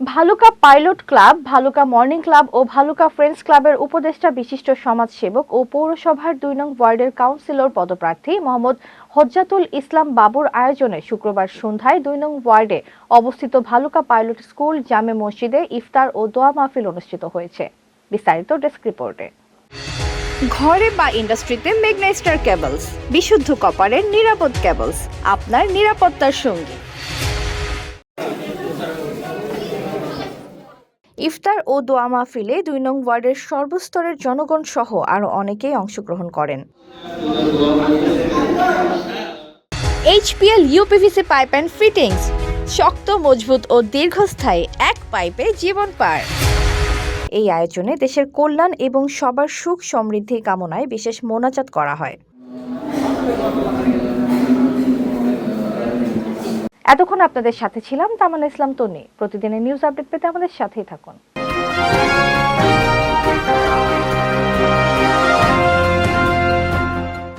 Bhaluka pilot club, Bhaluka morning club ও Bhaluka friends ক্লাবের উপদেষ্টা বিশিষ্ট সমাজসেবক ও পৌরসভার ২ নং ওয়ার্ডের কাউন্সিলর পদপ্রার্থী মোহাম্মদ হজ্জাতুল ইসলাম বাবুর আয়োজনে শুক্রবার সন্ধ্যায় ২ নং ওয়ার্ডে অবস্থিত ভালুকা পাইলট স্কুল জামে মসজিদে ইফতার ও দোয়া মাহফিল অনুষ্ঠিত হয়েছে। বিস্তারিত ডেস্ক রিপোর্টে। ঘরে বা ইন্ডাস্ট্রিতে মেঘনা স্টার কেবলস, বিশুদ্ধ কপারের নিরাপদ কেবলস, আপনার নিরাপত্তার সঙ্গী। ইফতার ও দোয়া মাহফিলে ২ নং ওয়ার্ডের সর্বস্তরের জনগণ সহ আরো অনেকেই অংশগ্রহণ করেন। HPL uPVC pipe and fittings, শক্ত, মজবুত ও দীর্ঘস্থায়ী, এক পাইপে জীবন পার। এই আয়োজনে দেশের কল্যাণ এবং সবার সুখ সমৃদ্ধি কামনায় বিশেষ মোনাজাত করা হয়। এতক্ষণ আপনাদের সাথে ছিলাম তামান্না ইসলাম তন্নি। প্রতিদিনের নিউজ আপডেট পেতে আমাদের সাথেই থাকুন।